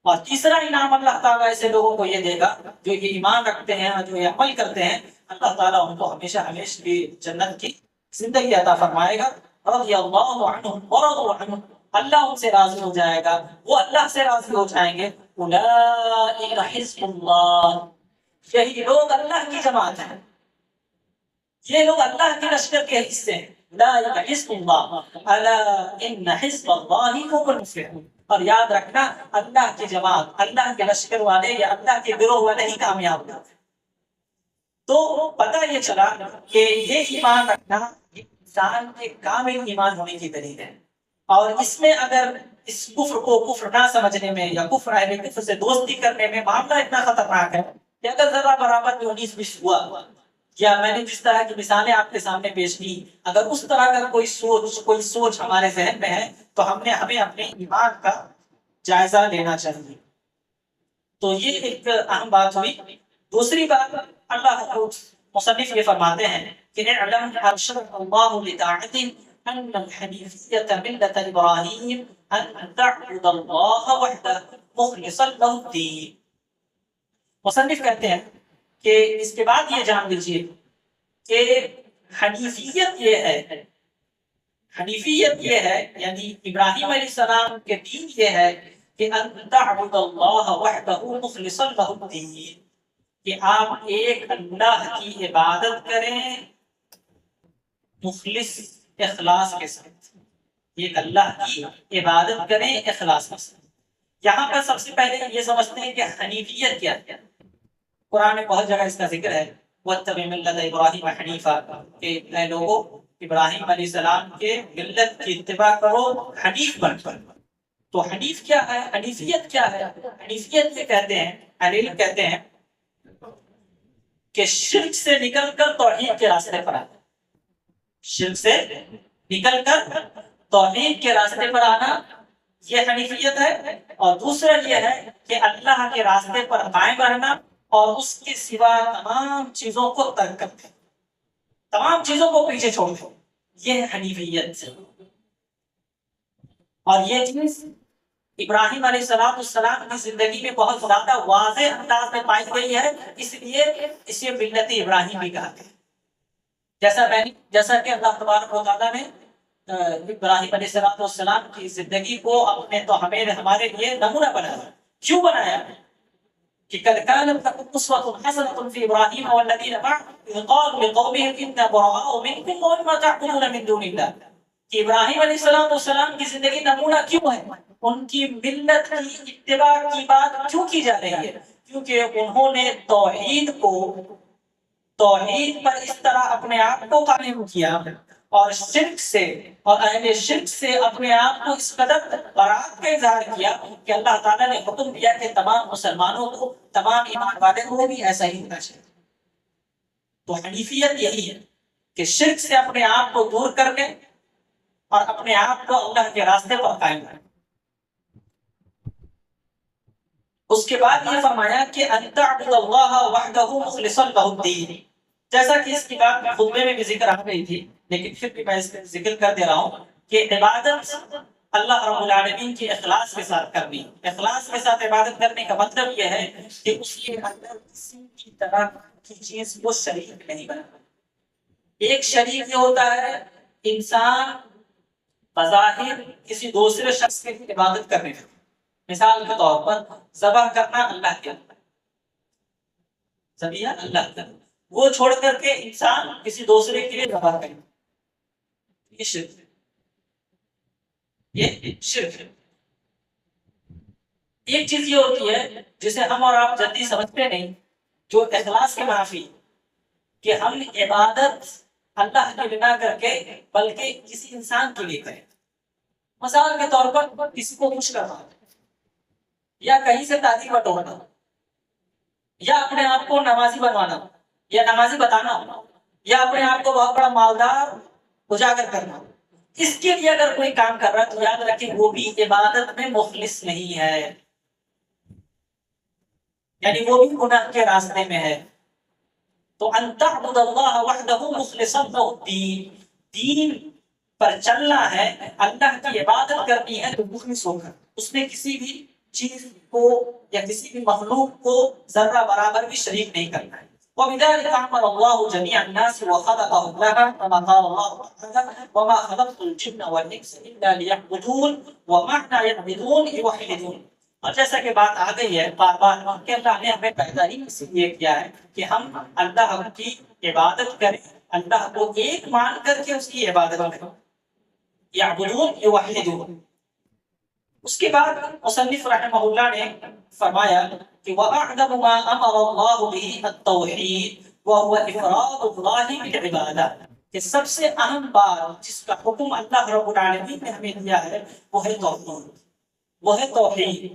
اور تیسرا انعام اللہ تعالیٰ ایسے لوگوں کو یہ دے گا جو یہ ایمان رکھتے ہیں اور جو یہ عمل کرتے ہیں، اللہ تعالیٰ ان کو ہمیشہ ہمیشہ کی جنت کی زندگی عطا فرمائے گا۔ رضی اللہ عنہم ورضوا عنہ، اللہ ان سے راضی ہو جائے گا، وہ اللہ سے راضی ہو جائیں گے۔ اولئک حزب اللہ، یہی لوگ اللہ کی جماعت ہیں، یہ لوگ اللہ کی لشکر کے حصے ہیں۔ اولئک حزب اللہ الا ان حزب اللہ هم المفلحون، اور یاد رکھنا اللہ کی جماعت، اللہ کے لشکر والے یا اللہ کے گروہ والے ہی کامیاب ہوتے۔ تو پتہ یہ چلا کہ یہ ایمان رکھنا انسان کے کامل ایمان ہونے کی دلیل ہے، اور اس میں اگر اس کفر کو کفر نہ سمجھنے میں یا کفر اہل کفر سے دوستی کرنے میں معاملہ اتنا خطرناک ہے کہ اگر ذرہ برابر میں 19-20 ہوا، یا میں نے جس طرح کی مثالیں آپ کے سامنے پیش کی، اگر اس طرح کا کوئی سوچ ہمارے ذہن میں ہے تو ہمیں اپنے ایمان کا جائزہ لینا چاہیے۔ تو یہ ایک اہم بات ہوئی۔ دوسری بات، اللہ مصنف یہ فرماتے ہیں کہ اعلم ارشد اللہ لطاعت ان الحنیفیت ملت ابراہیم ان تعبد اللہ وحدہ مخلصا لہ الدین۔ مصنف کہتے ہیں کہ اس کے بعد یہ جان لیجیے کہ حنیفیت یہ ہے یعنی ابراہیم علیہ السلام کے دین یہ ہے کہ ان تعبد اللہ وحدہ مخلصا لہ الدین، کہ آپ ایک اللہ کی عبادت کریں مخلص اخلاص کے ساتھ، ایک اللہ کی عبادت کریں اخلاص کے ساتھ۔ یہاں پر سب سے پہلے یہ سمجھتے ہیں کہ حنیفیت کیا ہے۔ قرآن میں بہت جگہ اس کا ذکر ہے، وَاتَّبِعْ مِلَّتَ إِبْرَاهِيمَ حَنِيفًا، کہ اے لوگوں ابراہیم علیہ السلام کے ملت کی اتباع کرو حنیف بن کر۔ تو حنیف کیا ہے؟ حنیفیت کیا ہے؟ حنیفیت یہ کہتے ہیں، اہل علم کہتے ہیں کہ شرک سے نکل کر توحید کے راستے پر آنا، شرک سے نکل کر توحید کے راستے پر آنا، یہ حنیفیت ہے۔ اور دوسرا یہ ہے کہ اللہ کے راستے پر قائم رہنا اور اس کے سوا تمام چیزوں کو ترک کر دیں، تمام چیزوں کو پیچھے چھوڑ دیں، یہ حنیفیت ہے۔ اور یہ چیز ابراہیم علیہ السلام کی زندگی میں بہت زیادہ واضح انداز میں پائی گئی ہے، اس لیے اسے ملت ابراہیم بھی کہا گیا۔ جیسا کہ اللہ تبارک و تعالیٰ نے ابراہیم علیہ السلام کی زندگی کو اپنے تو ہمارے لیے نمونہ بنایا۔ کیوں بنایا؟ کہ قد كانت لكم أسوة حسنة في إبراهيم والذين معه إذ قالوا لقومهم إنا براء منكم ومما تعبدون من دون الله۔ کہ ابراہیم علیہ السلام کی زندگی نمونہ کیوں ہے؟ ان کی ملت کی اتباع کی بات کیوں کی جا رہی ہے؟ کیونکہ انہوں نے توحید پر اس طرح اپنے آپ کو قائم کیا اور شرک سے اور اہل شرک سے اپنے آپ کو اس قدر برات کا اظہار کیا کہ اللہ تعالیٰ نے حکم دیا کہ تمام مسلمانوں کو، تمام ایمان والوں کو بھی ایسا ہی ہونا چاہیے۔ تو حنیفیت یہی ہے کہ شرک سے اپنے آپ کو دور کر لیں اور اپنے آپ کو اللہ کے راستے پر قائم رکھیں۔ اس کے بعد یہ فرمایا کہ ان تعبد اللہ وحدہ مخلصا لہ الدین، جیسا کہ اس کی بات میں خطبے میں بھی ذکر آ گئی تھی، لیکن پھر بھی میں اس کا ذکر کر دے رہا ہوں کہ عبادت اللہ رب العالمین کی اخلاص کے ساتھ کرنی۔ اخلاص کے ساتھ عبادت کرنے کا مطلب یہ ہے کہ اس کے اندر کسی کی طرح کی چیز کو شریک نہیں بنانا۔ ایک شریک یہ ہوتا ہے انسان بظاہر کسی دوسرے شخص کی عبادت کرنے کا، مثال کے طور پر ذبح کرنا اللہ کے لیے، ذبیحہ اللہ کا، وہ چھوڑ کر کے انسان کسی دوسرے کے لیے ذبح کرے، یہ شرک ہے، یہ شرک ہے۔ ایک چیز یہ ہوتی ہے جسے ہم اور آپ جلدی سمجھتے نہیں، جو اخلاص کے منافی، کہ ہم عبادت اللہ کی بنا کر کے بلکہ کسی انسان کے لیے کریں۔ مثال کے طور پر کسی کو خوش کرنا، یا کہیں سے تعلیم بٹورنا، یا اپنے آپ کو نمازی بنوانا یا نمازی بتانا، یا اپنے آپ کو بہت بڑا مالدار اجاگر کرنا، اس کے لیے اگر کوئی کام کر رہا ہے تو یاد رکھیں وہ بھی عبادت میں مخلص نہیں ہے، یعنی وہ بھی گناہ کے راستے میں ہے۔ تو ان تعبد اللہ وحدہ مخلصا لہ الدین، دین پر چلنا ہے، اللہ کی عبادت کرنی ہے تو مخلص ہو کر، اس میں کسی بھی چیز کو یا کسی بھی مخلوق کو ذرہ برابر بھی شریک نہیں کرنا ہے۔ وَبِذَلِكَ أَمَرَ اللَّهُ جَمِيعَ النَّاسِ وَخَلَقَهُمْ لَهَا كَمَا قَالَ اللَّهُ تَعَالَى وَمَا خَلَقْتُ الْجِنَّ وَالْإِنسَ إِلَّا لِيَعْبُدُونِ وَمَعْنَا يَعْبُدُونِ يُوَحِّدُونِ۔ اور جیسا کہ بات آ گئی ہے بار بار کہ اللہ نے ہمیں پیدا ہی اس لیے کیا ہے کہ ہم اللہ کی عبادت کریں، اللہ کو ایک مان کر کے اس کی عبادت کریں، یعبدون یوحدون۔ اس کے بعد مصنف رحمہ اللہ نے فرمایا کہ وَأَعْظَمُ مَا أَمَرَ اللَّهُ بِهِ التَّوْحِيدُ وَهُوَ إِفْرَادُ اللَّهِ بِالْعِبَادَةِ، کہ سب سے اہم بات جس کا حکم اللہ رب العالمین نے ہمیں دیا ہے وہ ہے توحید، وہ ہے توحید،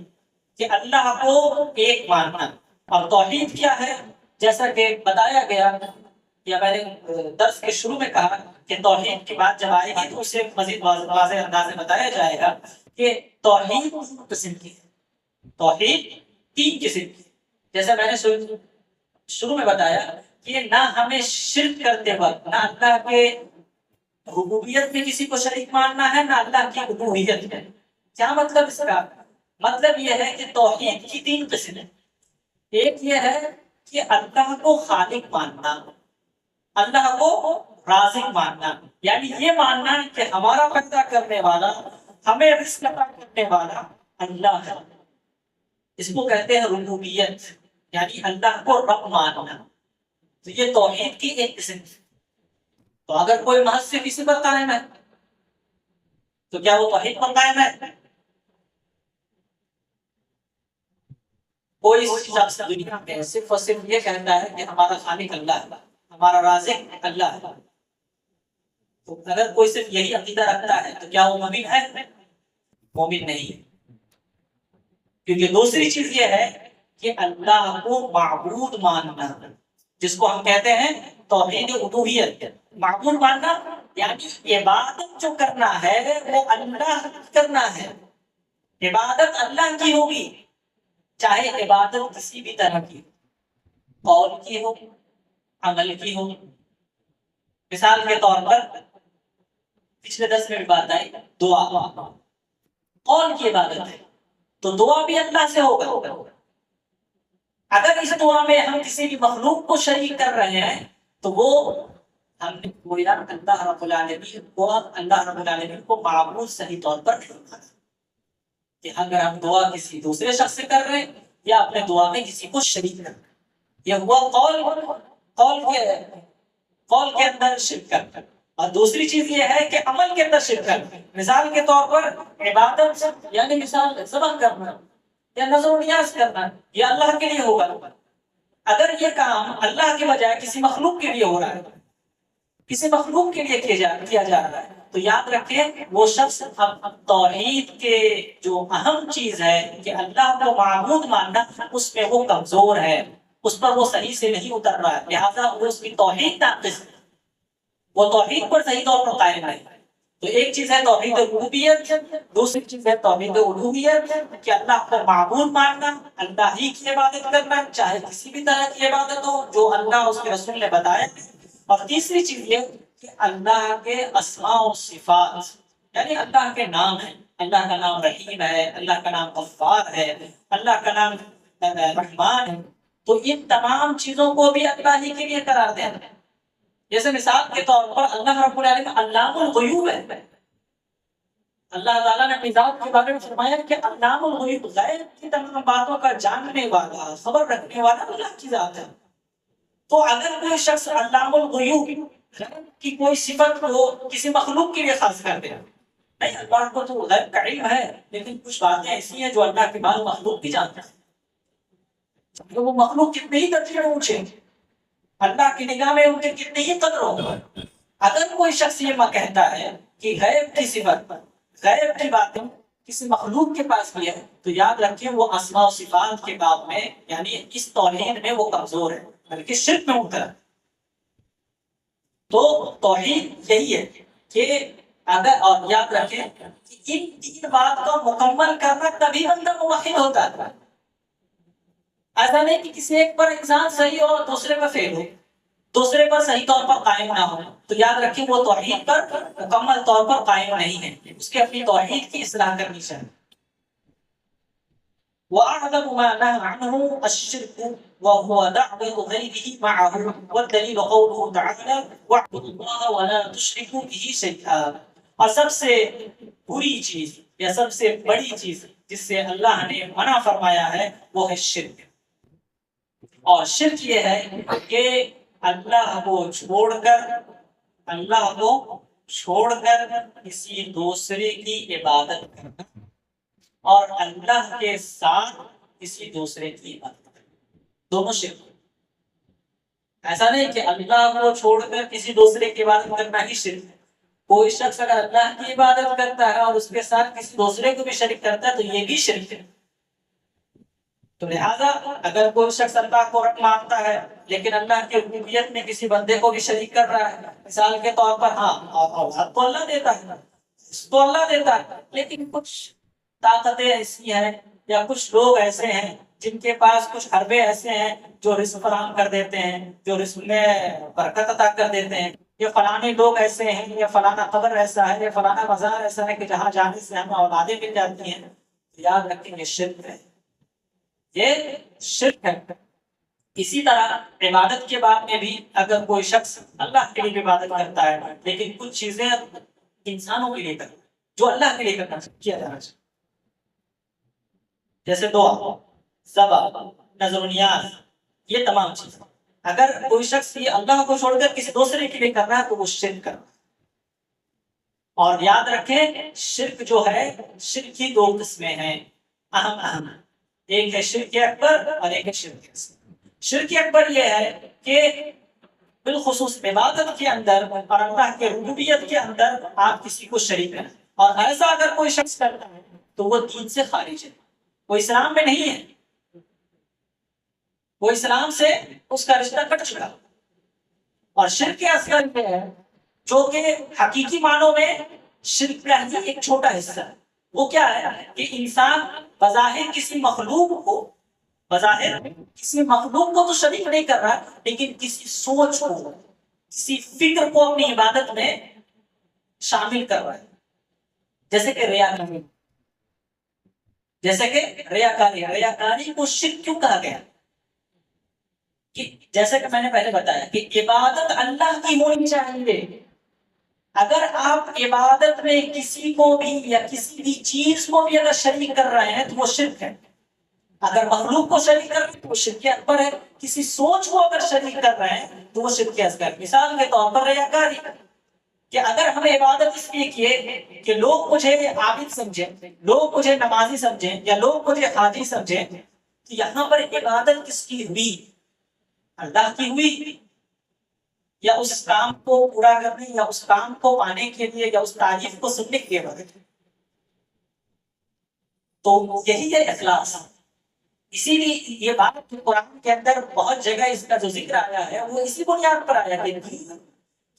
کہ اللہ کو ایک ماننا۔ اور توحید کیا ہے؟ جیسا کہ بتایا گیا یا میں نے درس کے شروع میں کہا کہ توحید کی بات جب آئے گی تو اسے مزید واضح انداز میں بتایا جائے گا کہ توحید تین قسم کی ہے، توحید تین قسم کی، جیسا میں نے شروع میں بتایا کہ نہ ہمیں شرک کرتے وقت نہ اللہ کے ربوبیت میں کسی کو شریک ماننا ہے، نہ اللہ کی الوہیت میں۔ کیا مطلب اس کا؟ مطلب یہ ہے کہ توحید کی تین قسم ہے۔ ایک یہ ہے کہ اللہ کو خالق ماننا، اللہ کو رازق ماننا، یعنی یہ ماننا کہ ہمارا پیدا کرنے والا، ہمیں رزق عطا کرنے والا اللہ ہے، اس کو کہتے ہیں ربوبیت، یعنی اللہ کو رب ماننا۔ تو یہ توحید کی ایک قسم ہے۔ تو اگر کوئی محض صرف اسی پر قائم ہے تو کیا وہ توحید پر قائم ہے؟ کوئی شخص دنیا میں صرف اور صرف یہ کہتا ہے کہ ہمارا خالق اللہ ہے، ہمارا رازق اللہ ہے، تو اگر کوئی صرف یہی عقیدہ رکھتا ہے تو کیا وہ مومن ہے؟ مومن نہیں، کیونکہ دوسری چیز یہ ہے کہ اللہ کو معبود ماننا، جس کو ہم کہتے ہیں توحید الوہیت، معبود ماننا یعنی عبادت جو کرنا ہے وہ اللہ کرنا ہے، عبادت اللہ کی ہوگی، چاہے عبادت کسی بھی طرح کی، قول کی ہو، عمل کی ہو۔ مثال کے طور پر پچھلے 10 میں بھی بات آئی، دعا قول کی عبادت ہے تو دعا بھی اللہ سے ہوگا۔ اگر اس دعا میں ہم کسی بھی مخلوق کو شریک کر رہے ہیں تو وہ ہم نے گویا اللہ رب العالمین کو معبود صحیح طور پر نہیں مانا کہ اگر ہم دعا کسی دوسرے شخص سے کر رہے ہیں یا اپنے دعا میں کسی کو شریک کر رہے ہیں، یہ ہوا قول کے اندر شرک کرنا۔ اور دوسری چیز یہ ہے کہ عمل کے اندر شرک کرنا۔ مثال کے طور پر عبادت یعنی مثال ذبح کرنا یا نذر و نیاز کرنا، یہ اللہ کے لیے ہوگا۔ اگر یہ کام اللہ کے بجائے کسی مخلوق کے لیے ہو رہا ہے، کسی مخلوق کے لیے کیا جا رہا ہے، تو یاد رکھیں وہ شخص توحید کے جو اہم چیز ہے کہ اللہ کو معبود ماننا، اس میں وہ کمزور ہے، اس پر وہ صحیح سے نہیں اتر رہا ہے، لہٰذا وہ اس کی توحید ناقص ہے، وہ توحید پر صحیح طور پر قائم ہے۔ تو ایک چیز ہے توحید ربوبیت، دوسری چیز ہے توحید الوہیت کہ اللہ کو معبود ماننا، اللہ ہی کی عبادت کرنا، چاہے کسی بھی طرح کی عبادت ہو جو اللہ اس کے رسول نے بتایا۔ اور تیسری چیز یہ کہ اللہ کے اسماء و صفات یعنی اللہ کے نام ہیں، اللہ کا نام رحیم ہے، اللہ کا نام غفار ہے، اللہ کا نام رحمان ہے، تو ان تمام چیزوں کو بھی اللہ ہی کے لیے قرار دینا۔ جیسے مثال کے طور پر اللہ رب العالمین علام الغیوب ہے، اللہ تعالیٰ نے اپنی ذات کے بارے میں فرمایا کہ علام الغیوب، غیب کی تمام باتوں کا جاننے والا، خبر رکھنے والا اللہ کی ذات ہے۔ تو اگر کوئی شخص علام الغیوب غیب کی کوئی صفت کو کسی مخلوق کے لیے خاص کر دے، نہیں، اللہ کو تو غیب کا علم ہے لیکن کچھ باتیں ایسی ہیں جو اللہ کے بعد مخلوق بھی جانتا ہے، وہ مخلوق کتنے ہی درجے میں اونچے، اللہ کی نگاہ میں ان کے کتنے ہی قدر ہو۔ اگر کوئی شخص یہ کہتا ہے کہ غیب کی صفت، غیب کی باتیں کسی مخلوق کے پاس بھی ہے، تو یاد رکھیں وہ اسماء و صفات کے باب میں یعنی اس توحید میں وہ کمزور ہے، بلکہ شرک میں مبتلا۔ تو توحید یہی ہے کہ اگر، اور یاد رکھیں کہ ان تین بات کو مکمل کرنا تبھی بندہ موحد ہوتا ہے۔ ایسا نہیں کہ کسی ایک پر انسان صحیح ہو اور دوسرے پر فیل ہو، دوسرے پر صحیح طور پر قائم نہ ہو، تو یاد رکھیں وہ توحید پر مکمل طور پر قائم نہیں ہے، اس کے اپنی توحید کی اصلاح کرنی چاہیے۔ وَأَعْظَمُ مَا نَهَى عَنْهُ الشِّرْكُ وَهُوَ دَعْوَةُ غَيْرِهِ مَعَهُ وَالدَّلِيلُ قَوْلُهُ تَعَالَى وَاعْبُدُوا اللَّهَ وَلَا تُشْرِكُوا بِهِ شَيْئًا۔ اور سب سے بری چیز یا سب سے بڑی چیز جس سے اللہ نے منع فرمایا ہے وہ ہے شرک۔ اور شرک یہ ہے کہ اللہ کو چھوڑ کر کسی دوسرے کی عبادت کرنا اور اللہ کے ساتھ کسی دوسرے کی عبادت کرنا، دونوں شرک۔ ایسا نہیں کہ اللہ کو چھوڑ کر کسی دوسرے کی عبادت کرنا ہی شرک ہے۔ کوئی شخص اگر اللہ کی عبادت کرتا ہے اور اس کے ساتھ کسی دوسرے کو بھی شریک کرتا ہے تو یہ بھی شرک ہے۔ تو لہذا اگر کوئی شخص اللہ کو رب مانتا ہے لیکن اللہ کی ربوبیت میں کسی بندے کو بھی شریک کر رہا ہے، مثال کے طور پر ہاں اولاد تو اللہ دیتا ہے، اس کو اللہ دیتا ہے، لیکن کچھ طاقتیں ایسی ہیں یا کچھ لوگ ایسے ہیں جن کے پاس کچھ حربے ایسے ہیں جو رزق فراہم کر دیتے ہیں، جو رزق میں برکت عطا کر دیتے ہیں، یہ فلانے لوگ ایسے ہیں، یا فلانا قبر ایسا ہے، یا فلانا مزار ایسا ہے کہ جہاں جانے سے ہمیں اولادیں مل جاتی ہیں، یاد رکھیں یہ شرک ہے، یہ شرک ہے۔ اسی طرح عبادت کے بعد میں بھی اگر کوئی شخص اللہ کے لیے عبادت کرتا ہے لیکن کچھ چیزیں انسانوں کے لیے کرتا ہے جو اللہ کے لیے کرنا کیا جانا چاہیے، جیسے دعا، ذبح، نذر و نیاز، یہ تمام چیزیں اگر کوئی شخص یہ اللہ کو چھوڑ کر کسی دوسرے کے لیے کر رہا ہے تو وہ شرک کر رہا ہے۔ اور یاد رکھیں شرک جو ہے، شرک کی دو قسمیں ہیں اہم، ایک ہے شرک اکبر اور ایک ہے شرک اصغر۔ شرک اکبر یہ ہے کہ بالخصوص عبادت کے اندر اور اللہ کے ربوبیت کے اندر آپ کسی کو شریک کریں، اور ایسا اگر کوئی شخص کرتا ہے تو وہ دین سے خارج ہے، وہ اسلام میں نہیں ہے، وہ اسلام سے اس کا رشتہ کٹ چکا۔ اور شرک اصغر یہ ہے جو کہ حقیقی معنوں میں شرک کا ہی ایک چھوٹا حصہ ہے. وہ کیا ہے کہ انسان بظاہر کسی مخلوق کو تو شریک نہیں کر رہا، لیکن کسی سوچ کو، کسی فکر کو اپنی عبادت میں شامل کر رہا ہے. جیسے کہ ریاکاری کو شرک کیوں کہا گیا؟ کہ جیسے کہ میں نے پہلے بتایا کہ عبادت اللہ کی ہونی چاہیے. اگر آپ عبادت میں کسی کو بھی یا کسی بھی چیز کو بھی اگر شریک کر رہے ہیں تو وہ شرک ہے. اگر مخلوق کو شریک کر رہے ہیں تو وہ شرک اکبر ہے. کسی سوچ کو اگر شریک کر رہے ہیں تو وہ شرک اصغر. مثال کے طور پر ریاکاری، کہ اگر ہم عبادت اس لیے کیے کہ لوگ مجھے عابد سمجھیں، لوگ مجھے نمازی سمجھیں، یا لوگ مجھے حاجی سمجھیں، تو یہاں پر عبادت کس کی ہوئی؟ اللہ کی ہوئی، یا اس کام کو پورا کرنے یا اس کام کو پانے کے لیے یا اس تعریف کو سننے کے لیے؟ تو یہی ہے اخلاص. اسی لیے یہ بات قرآن کے اندر بہت جگہ اس کا جو ذکر آیا ہے وہ اسی بنیاد پر آیا کہ دین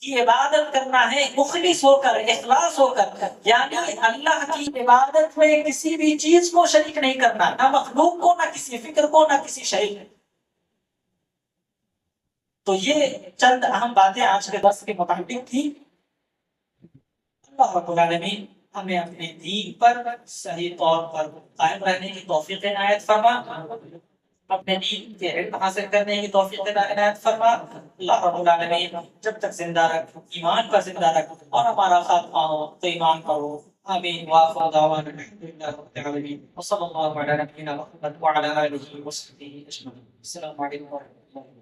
کی عبادت کرنا ہے مخلص ہو کر، اخلاص ہو کر، یعنی اللہ کی عبادت میں کسی بھی چیز کو شریک نہیں کرنا، نہ مخلوق کو، نہ کسی فکر کو، نہ کسی شے کو. تو یہ چند اہم باتیں آج کے درس کے متعلق تھی. اللہ رب العالمین ہمیں اپنے دین پر صحیح طور پر قائم رہنے کی توفیق عنایت فرما، اپنے دین کے علم حاصل کرنے کی توفیق عنایت فرما. اللہ رب العالمین جب تک زندہ رکھ، ایمان پر زندہ رکھ، اور ہمارا خاتمہ ہو تو ایمان پر ہو. آمین. وآخر دعوانا الحمدللہ رب العالمین وصلی اللہ علی نبینا محمد وعلی آلہ وصحبہ اجمعین. السلام علیکم ورحمۃ اللہ.